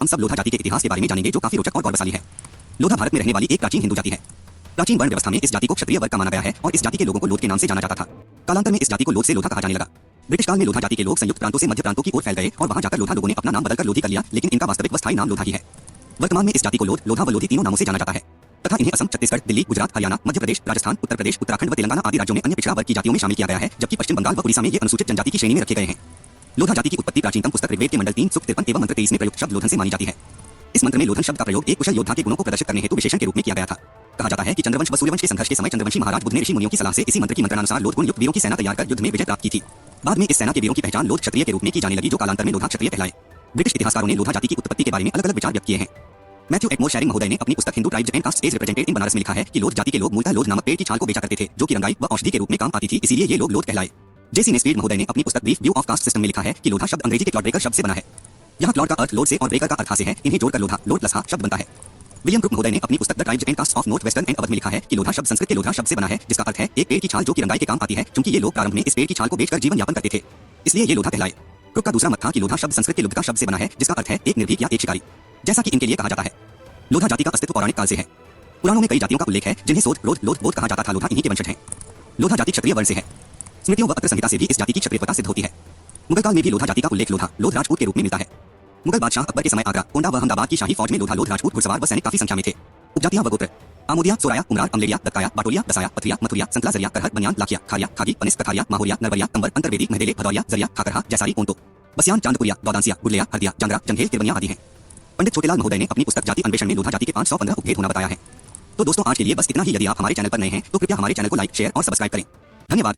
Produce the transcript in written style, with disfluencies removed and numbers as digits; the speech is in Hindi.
हम सब लोधा जाति के इतिहास के बारे में जानेंगे जो काफी रोचक और गौरवशाली है। लोधा भारत में रहने वाली एक प्राचीन हिंदू जाति है। प्राचीन वर्ण व्यवस्था में इस जाति को क्षत्रिय वर्ग का माना गया है और इस जाति के लोगों को लोध के नाम से जाना जाता था। कालांतर में इस जाति को लोध से लोधा कहा जाने लगा। ब्रिटिश काल में लोधा जाति के लोग संयुक्त प्रांतों से मध्य प्रांतों की ओर फैल गए और वहां जाकर लोधा लोगों ने अपना नाम बदलकर लोधी कर लिया, लेकिन इनका वास्तविक व स्थायी नाम लोधा ही है। वर्तमान में इस जाति को लोध, लोधा व लोधी तीनों नामों से जाना जाता है तथा इन्हें असम, छत्तीसगढ़, दिल्ली, गुजरात, हरियाणा, मध्य प्रदेश, राजस्थान, उत्तर प्रदेश, उत्तराखंड व तेलंगाना आदि राज्यों में अन्य पिछड़ा वर्ग की जातियों में शामिल किया गया है, जबकि पश्चिम बंगाल व उड़ीसा में ये अनुसूचित जनजाति की श्रेणी में रखे गए हैं। लोधा जाति की उत्पत्ति प्राचीनतम पुस्तक ऋग्वेद के मंडल 3 सूक्त 53 एवं मंत्र 23 में प्रयुक्त शब्द लोधन से मानी जाती है। इस मंत्र में लोधन शब्द का प्रयोग एक कुशल योद्धा के गुणों को प्रदर्शित करने हेतु विशेषण के रूप में किया गया था। कहा जाता है कि चंद्रवंश व सूर्यवंश के संघर्ष के समय चंद्रवंशी महाराज बुध ने ऋषि मुनियों की सलाह से इसी मंत्र की मंत्रानुसार लोध गुण युक्त वीरों की सेना तैयार कर युद्ध में विजय प्राप्त की थी। बाद में इस सेना के वीरों की पहचान लोध क्षत्रिय के रूप में की जाने लगी, जो कालांतर में लोधा क्षत्रिय कहलाए। ब्रिटिश इतिहासकारों ने लोधा जाति की उत्पत्ति के बारे में अलग अलग विचार व्यक्त किए हैं। मैथ्यू एक्मोर शेरिंग महोदय ने अपनी पुस्तक Hindu tribes and castes as represented in Banaras में लिखा है कि लोध जाति के लोग मूलतः लोध नामक पेड़ की छाल को बेचा करते थे, जो कि रंगाई व औषधि के रूप में काम आती थी, इसीलिए ये लोग लोध कहलाए। जेसी नेस्फील्ड महोदय ने अपनी पुस्तक brief view of caste system में लिखा है कि लोधा शब्द अंग्रेजी के क्लॉड ब्रेकर शब्द से बना है। यहाँ क्लॉड का अर्थ लोड से और ब्रेकर का अर्थ से है, इन्हें जोड़कर लोधा, लोड प्लस हा शब्द बनता है। विलियम ब्रुक महोदय ने अपनी पुस्तक the tribes and castes of north western and Awadh में लिखा है कि लोधा शब्द संस्कृत के लोधा शब्द से बना है, जिसका अर्थ है एक पेड़ की छाल जो कि रंगाई के काम आती है, क्योंकि ये लोग प्रारंभ में इस पेड़ की छाल को बेचकर जीवन यापन करते थे, इसलिए ये लोधा कहलाए। ब्रुक का दूसरा मत था कि लोधा शब्द संस्कृत के लुब्धका शब्द से बना है, जिसका अर्थ है एक निर्भीक या एक शिकारी, जैसा कि इनके लिए कहा जाता है। लोधा जाति का अस्तित्व पौराणिक काल से है। पुराणों में कई जातियों का उल्लेख है जिन्हें सोध, रोध, लोध, बोध कहा जाता था। लोधा इन्हीं के वंशज हैं। लोधा जाति क्षत्रिय वर्ण से है। स्मृतियों व अत्र संहिता से भी इस जाति की क्षत्रियता सिद्ध होती है। मुगल काल में भी लोधा जाति का उल्लेख लोधा, लोध राजपूत के रूप में मिलता है। मुगल बादशाह अकबर के समय आगरा, कोंडा व अहमदाबाद की शाही फौज में लोधा, लोध, राजपूत, घुड़सवार व सैनिक काफी संख्या में थे। उपजातियां व गोत्र: आमोदिया, सोराया, उमरार, अमलेरिया, दत्ताया, बाटोलिया, दसाया, पथरिया, मथुरिया, संतला, जरिया, करहट, बनियान, लाखिया, खारिया, खागी, पनिस, कथारिया, माहोरिया, नरवरिया, तंबर, अंतरवेदी, महदेले, भदौरिया, जरिया, खाकरहा, जैसारी, ओंटो, बसियान, चांदपुरिया, दौदांसिया, गुडलिया, हरदिया, जांगरा, जंघेल, तिरवनिया आदि हैं। पंडित छोटेलाल महोदय ने अपनी पुस्तक जाति अन्वेषण में लोधा जाति के 515 उपभेद होना बताया है। तो दोस्तों, आज के लिए बस इतना ही। यदि आप हमारे चैनल पर नए हैं तो कृपया हमारे चैनल को लाइक, शेयर और सब्सक्राइब करें। धन्यवाद।